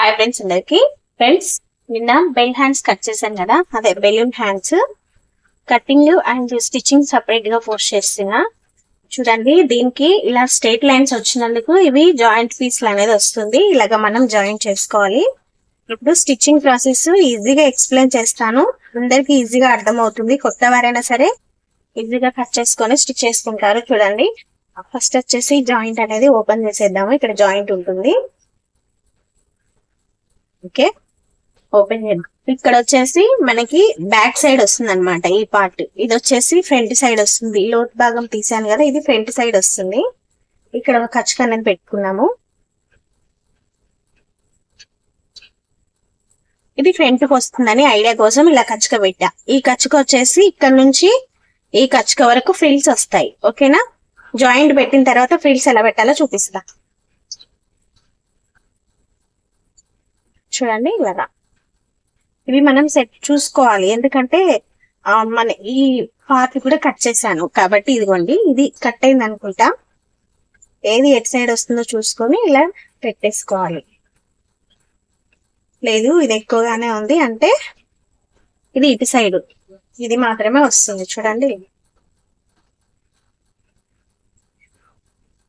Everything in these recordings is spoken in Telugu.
హాయ్ ఫ్రెండ్స్ అందరికి. ఫ్రెండ్స్ నిన్న బెల్ హ్యాండ్స్ కట్ చేశాను కదా, అదే balloon hands cutting and stitching separate గా పోస్ట్ చేస్తున్నా. చూడండి, దీనికి ఇలా స్ట్రైట్ లైన్స్ వచ్చినందుకు ఇవి జాయింట్ పీస్లు అనేది వస్తుంది. ఇలాగా మనం జాయింట్ చేసుకోవాలి. ఇప్పుడు స్టిచ్చింగ్ ప్రాసెస్ ఈజీగా ఎక్స్ప్లెయిన్ చేస్తాను, అందరికి ఈజీగా అర్థం అవుతుంది. కొత్త వారైనా సరే ఈజీగా కట్ చేసుకొని స్టిచ్ చేసుకుంటారు. చూడండి, ఫస్ట్ వచ్చేసి జాయింట్ అనేది ఓపెన్ చేసేద్దాము. ఇక్కడ జాయింట్ ఉంటుంది. ఓకే, ఓపెన్ చేద్దాం. ఇక్కడ వచ్చేసి మనకి బ్యాక్ సైడ్ వస్తుంది అనమాట. ఈ పార్ట్ ఇది వచ్చేసి ఫ్రంట్ సైడ్ వస్తుంది. లోతు భాగం తీసాను కదా, ఇది ఫ్రంట్ సైడ్ వస్తుంది. ఇక్కడ ఒక కచ్చుక అనేది పెట్టుకున్నాము. ఇది ఫ్రంట్ కి వస్తుందని ఐడియా కోసం ఇలా కచ్చుక పెట్టా. ఈ కచ్చుక వచ్చేసి ఇక్కడ నుంచి ఈ కచ్చుక వరకు ఫ్రిల్స్ వస్తాయి. ఓకేనా, జాయింట్ పెట్టిన తర్వాత ఫ్రిల్స్ ఎలా పెట్టాలో చూపిస్తా. చూడండి, ఇలాగా ఇవి మనం సెట్ చూసుకోవాలి, ఎందుకంటే మన ఈ పార్ట్ కూడా కట్ చేశాను కాబట్టి. ఇదిగోండి, ఇది కట్ అయింది అనుకుంటా. ఏది ఎటు సైడ్ వస్తుందో చూసుకొని ఇలా పెట్టేసుకోవాలి. లేదు ఇది ఎక్కువగానే ఉంది అంటే ఇది ఇటు సైడ్, ఇది మాత్రమే వస్తుంది. చూడండి,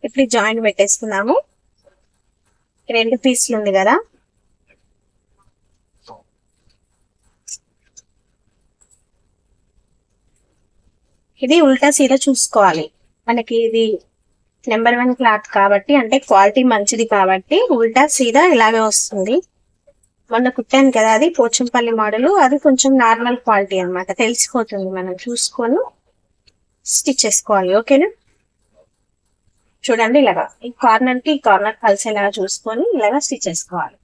ఇప్పుడు జాయింట్ పెట్టేసుకున్నాము. రెండు పీస్లు ఉంది కదా, ఇది ఉల్టా సీదా చూసుకోవాలి. మనకి ఇది నెంబర్ 1 క్లాత్ కాబట్టి, అంటే క్వాలిటీ మంచిది కాబట్టి ఉల్టా సీదా ఇలాగే వస్తుంది. మొన్న కుట్టాను కదా, అది పోచంపల్లి మోడల్, అది కొంచెం నార్మల్ క్వాలిటీ అనమాట. తెలిసిపోతుంది, మనం చూసుకొని స్టిచ్ చేసుకోవాలి. ఓకేనా, చూడండి ఇలాగా ఈ కార్నర్ కి ఈ కార్నర్ కలిసేలాగా చూసుకొని ఇలాగా స్టిచ్ చేసుకోవాలి.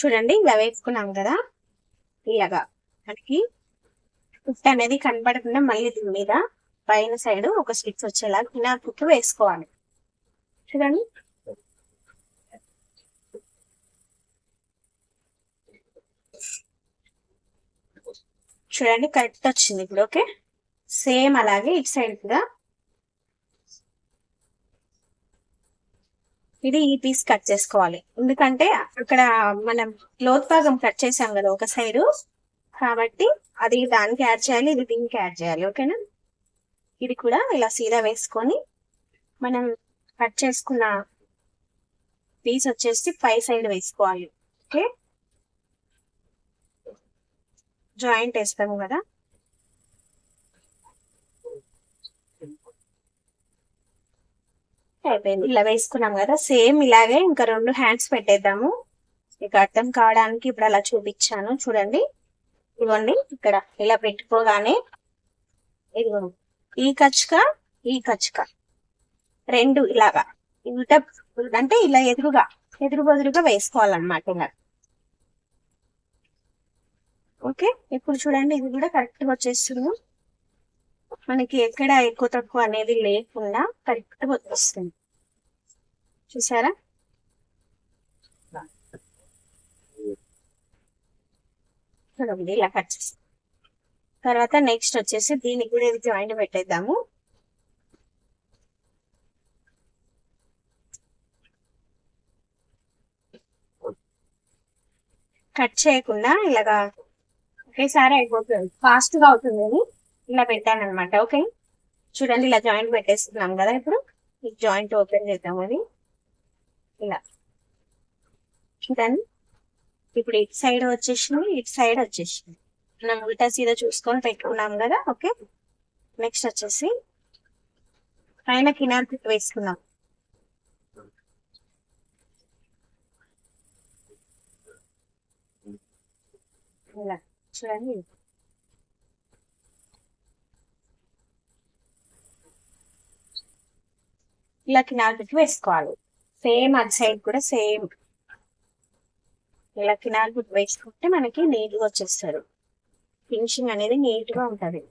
చూడండి, ఇలా వేసుకున్నాం కదా, ఇలాగా మనకి కుట్టు అనేది కనపడకుండా మళ్ళీ దీని మీద పైన సైడ్ ఒక స్టిచ్ వచ్చేలాగా ఇలా కుట్టు వేసుకోవాలి. చూడండి, చూడండి కరెక్ట్ వచ్చింది ఇప్పుడు. ఓకే, సేమ్ అలాగే ఇటు సైడ్ కూడా ఇది ఈ పీస్ కట్ చేసుకోవాలి. ఎందుకంటే అక్కడ మనం లోతు భాగం కట్ చేసాం కదా ఒక సైడు, కాబట్టి అది దానికి యాడ్ చేయాలి, ఇది దీనికి యాడ్ చేయాలి. ఓకేనా, ఇది కూడా ఇలా సీదా వేసుకొని మనం కట్ చేసుకున్న పీస్ వచ్చేసి పై సైడ్ వేసుకోవాలి. ఓకే, జాయింట్ వేస్తాము కదా, అయిపోయింది. ఇలా వేసుకున్నాం కదా, సేమ్ ఇలాగే ఇంకా 2 హ్యాండ్స్ పెట్టేద్దాము. మీకు అర్థం కావడానికి ఇప్పుడు అలా చూపించాను. చూడండి, ఇదిగోండి ఇక్కడ ఇలా పెట్టుకోగానే ఇదిగోండి ఈ కచ్చుక ఈ కచ్చుక రెండు ఇలాగా ఉల్టా అంటే ఇలా ఎదురు బదురుగా వేసుకోవాలన్నమాట ఇలా. ఓకే, ఇప్పుడు చూడండి ఇది కూడా కరెక్ట్ గా వచ్చేస్తుంది. మనకి ఎక్కడ ఎక్కువ తక్కువ అనేది లేకుండా కరెక్ట్ గా వచ్చేస్తుంది. చూసారా, చూడండి ఇలా కట్ చేసి తర్వాత నెక్స్ట్ వచ్చేసి దీనికి కూడా ఇది జాయింట్ పెట్టేద్దాము. కట్ చేయకుండా ఇలాగా ఒకేసారి అయిపోతుంది, ఫాస్ట్ గా అవుతుంది అని ఇలా పెట్టాను అనమాట. ఓకే, చూడండి ఇలా జాయింట్ పెట్టేస్తున్నాం కదా. ఇప్పుడు ఈ జాయింట్ ఓపెన్ చేద్దాం. అది ఇలా చూడండి, ఇప్పుడు ఇటు సైడ్ వచ్చేసింది, ఇటు సైడ్ వచ్చేసింది. మనం ఉల్టా సీదా చూసుకొని పెట్టుకున్నాం కదా. ఓకే, నెక్స్ట్ వచ్చేసి పైన కినార్ కుట్టు వేసుకుందాం. ఇలా చూడండి, ఇలా కినార్ కుట్టు వేసుకోవాలి. సేమ్ అటు సైడ్ కూడా సేమ్ ఇలా కినార్ కుట్టు వేసుకుంటే మనకి నీట్ గా వచ్చేస్తారు. ఫినిషింగ్ అనేది నీట్ గా ఉంటది.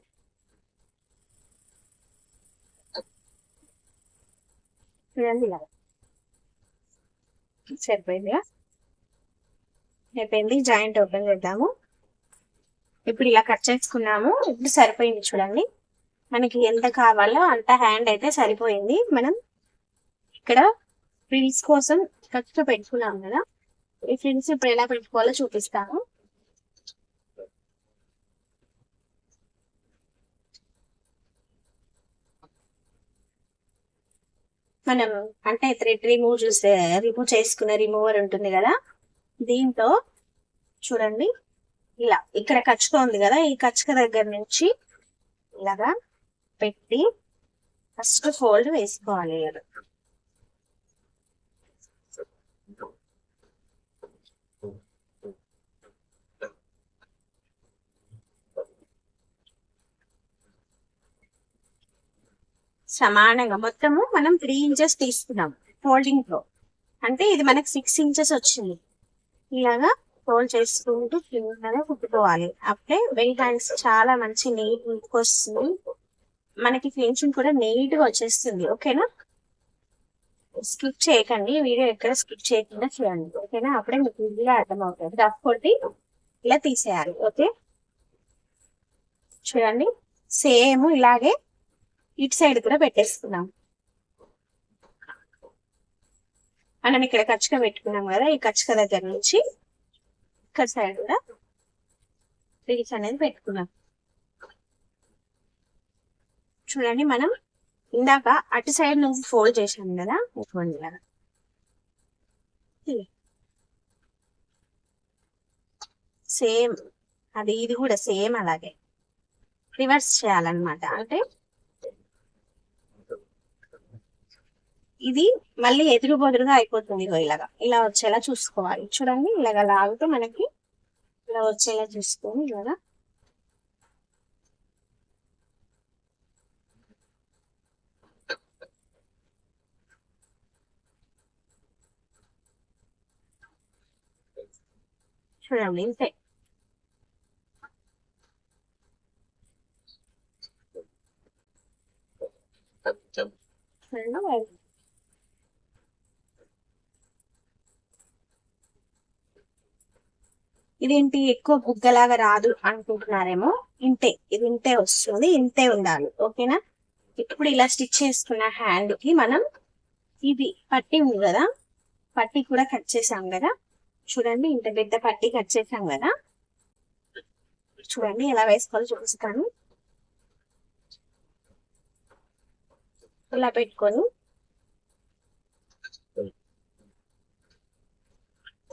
చూడండి ఇలా సరిపోయిందిగా, అయిపోయింది. జాయింట్ ఓపెన్ చేద్దాము. ఇప్పుడు ఇలా కట్ చేసుకున్నాము. ఇప్పుడు సరిపోయింది చూడండి, మనకి ఎంత కావాలో అంత హ్యాండ్ అయితే సరిపోయింది. మనం ఇక్కడ ఫ్రిల్స్ కోసం ఖర్చుతో పెట్టుకున్నాం కదా, ఈ ఫ్రిల్స్ ఇప్పుడు ఎలా పెట్టుకోవాలో చూపిస్తాను. మనం అంటే థ్రెడ్ రిమూవ్ చేసుకునే రిమూవర్ ఉంటుంది కదా, దీంతో చూడండి ఇలా ఇక్కడ కచ్చుక ఉంది కదా, ఈ కచ్చుక దగ్గర నుంచి ఇలాగా పెట్టి ఫస్ట్ ఫోల్డ్ వేసుకోవాలి. సమానంగా మొత్తము మనం 3 ఇంచెస్ తీసుకున్నాం ఫోల్డింగ్ లో, అంటే ఇది మనకి 6 ఇంచెస్ వచ్చింది. ఇలాగా ఫోల్డ్ చేసుకుంటూ కిందనే కుట్టుకోవాలి. అప్పుడే బెల్ హ్యాండ్స్ చాలా మంచి నీట్ వస్తుంది, మనకి ఫినిషింగ్ కూడా నీట్ గా వచ్చేస్తుంది. ఓకేనా, స్కిప్ చేయకండి, వీడియో ఎక్కడ స్కిప్ చేయకుండా చూడండి. ఓకేనా, అప్పుడే మీకు ఈజీగా అర్థమవుతుంది. రఫ్ కొట్టి ఇలా తీసేయాలి. ఓకే, చూడండి సేమ్ ఇలాగే ఇటు సైడ్ కూడా పెట్టేసుకున్నాం. మనం ఇక్కడ కచ్చుక పెట్టుకున్నాం కదా, ఈ కచ్చుక దగ్గర నుంచి ఇక్కడ సైడ్ కూడా రీచ్ అనేది పెట్టుకున్నాం. చూడండి, మనం ఇందాక అటు సైడ్ నుంచి ఫోల్డ్ చేసాం కదా, సేమ్ అది ఇది కూడా సేమ్ అలాగే రివర్స్ చేయాలన్నమాట. అంటే ఇది మళ్ళీ ఎదురు బొదురుగా అయిపోతుంది. ఇలాగా ఇలా వచ్చేలా చూసుకోవాలి. చూడండి, ఇలాగ లాగుతూ మనకి ఇలా వచ్చేలా చూసుకొని ఇలాగా చూడండి, ఇంతే. ఇదేంటి ఎక్కువ బుగ్గలాగా రాదు అనుకుంటున్నారేమో, ఇంతే, ఇది ఇంతే వస్తుంది, ఇంతే ఉండాలి. ఓకేనా, ఇప్పుడు ఇలా స్టిచ్ చేసుకున్న హ్యాండ్ కి మనం ఇది పట్టి ఉంది కదా, పట్టి కూడా కట్ చేసాం కదా. చూడండి, ఇంత పెద్ద పట్టి కట్ చేసాం కదా. చూడండి ఎలా వేసుకోవాలో చూపిస్తాను. ఇలా పెట్టుకొని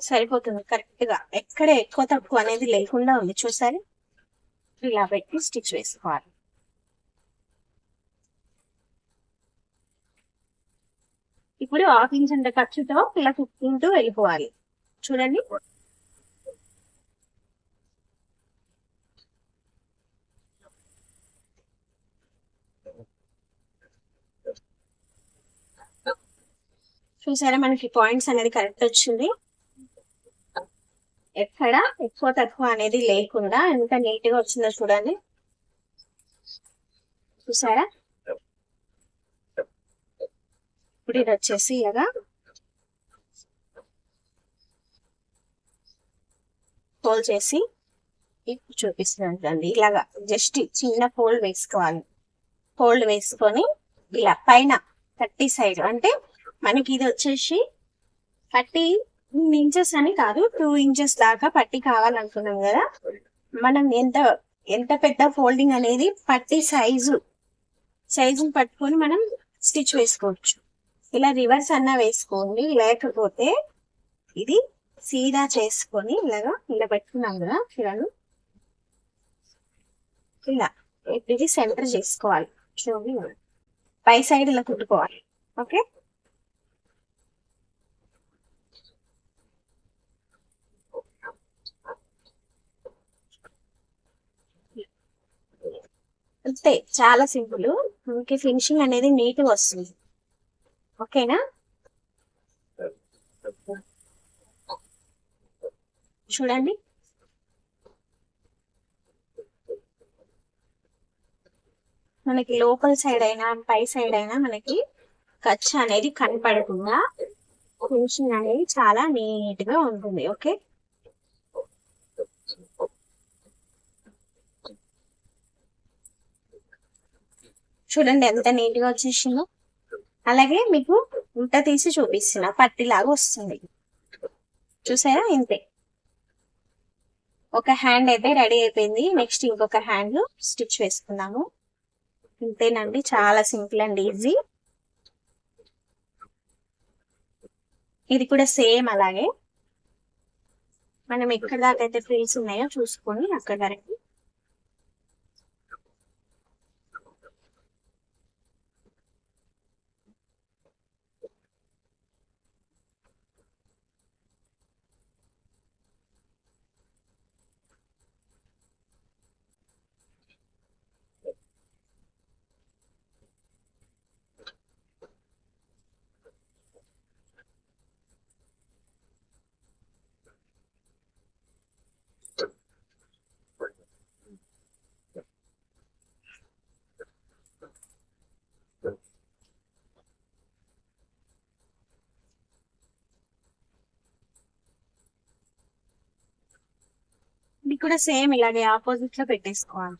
సరిపోతుంది కరెక్ట్ గా, ఎక్కడ ఎక్కువ తక్కువ అనేది లేకుండా ఉంది. చూసారు, ఇలా పెట్టి స్టిచ్ వేసుకోవాలి. ఇప్పుడు 1/2 ఇంచ్ అంత ఖర్చుతో ఇలా కుట్టుకుంటూ వెళ్ళిపోవాలి. చూడండి, చూసారా మనకి పాయింట్స్ అనేది కరెక్ట్ వచ్చింది. ఎక్కడ ఎక్కువ తక్కువ అనేది లేకుండా ఎంత నీట్ గా వచ్చిందో చూడండి. చూసారా, ఇప్పుడు ఇది వచ్చేసి ఇలాగా ఫోల్డ్ చేసి ఇప్పుడు చూపిస్తున్నాను. ఇలాగా జస్ట్ చిన్న ఫోల్డ్ వేసుకోవాలి. ఫోల్డ్ వేసుకొని ఇలా పైన 30 సైడ్, అంటే మనకి ఇది వచ్చేసి 30 ఇంచెస్ అని కాదు, 2 ఇంచెస్ దాకా పట్టి కావాలనుకున్నాం కదా. మనం ఎంత పెద్ద ఫోల్డింగ్ అనేది పట్టి సైజుని పట్టుకొని మనం స్టిచ్ వేసుకోవచ్చు. ఇలా రివర్స్ అన్నా వేసుకోండి, లేకపోతే ఇది సీదా చేసుకొని ఇలా పెట్టుకున్నాం కదా, చూడండి ఇలా ఇది సెంటర్ చేసుకోవాలి. చూడండి, పై సైడ్ ఇలా కుట్టుకోవాలి. ఓకే, అంతే, చాలా సింపుల్. మనకి ఫినిషింగ్ అనేది నీట్ గా వస్తుంది. ఓకేనా, చూడండి. మనకి లోపల సైడ్ అయినా పై సైడ్ అయినా మనకి ఖర్చు అనేది కనపడకుండా ఫినిషింగ్ అనేది చాలా నీట్ గా ఉంటుంది. ఓకే, చూడండి ఎంత నీట్ గా వచ్చేసిందో. అలాగే మీకు ఉంట తీసి చూపిస్తున్నా, పట్టిలాగా వస్తుంది. చూసారా, ఇంతే. ఒక హ్యాండ్ అయితే రెడీ అయిపోయింది. నెక్స్ట్ ఇంకొక హ్యాండ్ స్టిచ్ వేసుకున్నాము. ఇంతేనండి, చాలా సింపుల్ అండ్ ఈజీ. ఇది కూడా సేమ్ అలాగే. మనం ఎక్కడ దాకా అయితే ఫ్రిల్స్ ఉన్నాయో చూసుకొని అక్కడ వరకు ఇది కూడా సేమ్ ఇలాగే ఆపోజిట్ లో పెట్టేసుకోవాలి.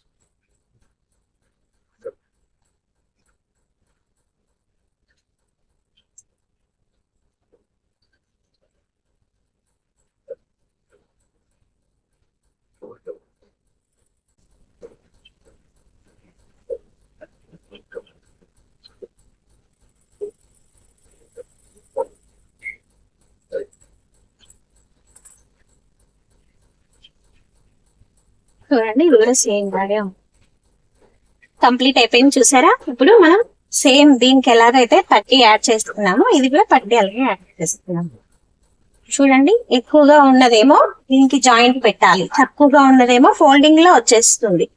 చూడండి, ఇది కూడా సేమ్ లాగే కంప్లీట్ అయిపోయింది. చూసారా, ఇప్పుడు మనం సేమ్ దీనికి ఎలాగైతే పట్టి యాడ్ చేస్తున్నామో ఇది కూడా పట్టి అలాగే యాడ్ చేస్తున్నాము. చూడండి, ఎక్కువగా ఉన్నదేమో దీనికి జాయింట్ పెట్టాలి, తక్కువగా ఉన్నదేమో ఫోల్డింగ్ లో వచ్చేస్తుంది.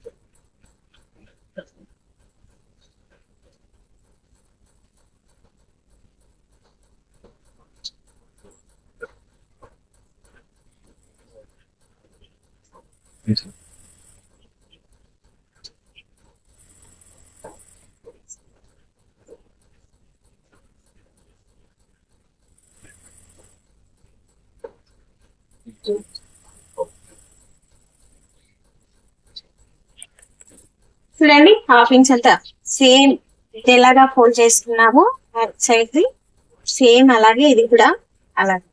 చూడండి, హాఫ్ ఇంచ్ అంతా సేమ్ ఇది ఎలాగా ఫోల్డ్ చేసుకున్నామో సైడ్ ది సేమ్ అలాగే ఇది కూడా అలాగే.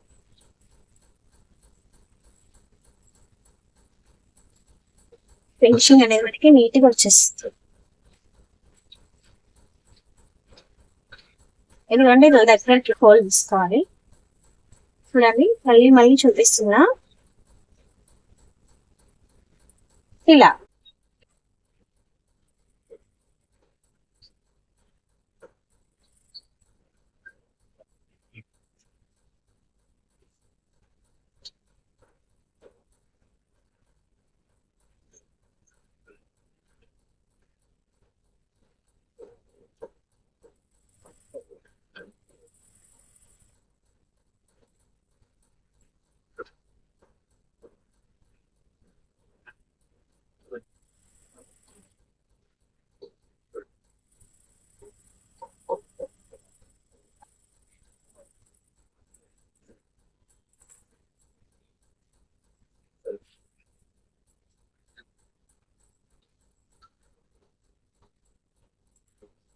ఫినిషింగ్ అనేది మనకి నీట్ గా వచ్చేస్తుంది. ఎందుకంటే ఇది దగ్గర ఫోల్డ్ తీసుకోవాలి. చూడండి, మళ్ళీ చూపిస్తున్నా. ఇలా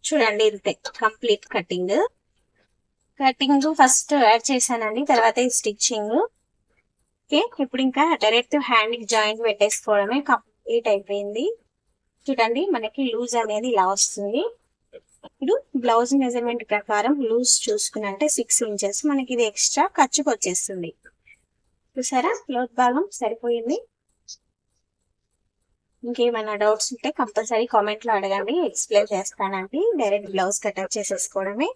చూడండి, ఇంతే కంప్లీట్ కటింగ్ ఫస్ట్ యాడ్ చేశానండి, తర్వాత స్టిచ్చింగ్. ఓకే, ఇప్పుడు ఇంకా డైరెక్ట్ హ్యాండ్ కి జాయింట్ పెట్టేసుకోవడమే కంప్లీట్ అయిపోయింది. చూడండి, మనకి లూజ్ అనేది ఇలా వస్తుంది. ఇప్పుడు బ్లౌజ్ మెజర్మెంట్ ప్రకారం లూజ్ చూసుకున్నంటే 6 ఇంచెస్ మనకి ఇది ఎక్స్ట్రా ఖర్చుకు వచ్చేస్తుంది. చూసారా, క్లోత్ భాగం సరిపోయింది. ఇంకేమైనా డౌట్స్ ఉంటే కంపల్సరీ కామెంట్ లో అడగండి, ఎక్స్ప్లెయిన్ చేస్తానండి. డైరెక్ట్ బ్లౌజ్ కి అటాచ్ చేసేసుకోవడమే.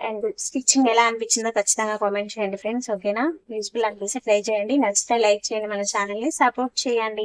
అండ్ స్టిచ్చింగ్ ఎలా అనిపించిందో ఖచ్చితంగా కామెంట్ చేయండి ఫ్రెండ్స్. ఓకేనా? యూస్ఫుల్ అనిపిస్తే ట్రై చేయండి, నచ్చితే లైక్ చేయండి, మన ఛానల్ ని సపోర్ట్ చేయండి.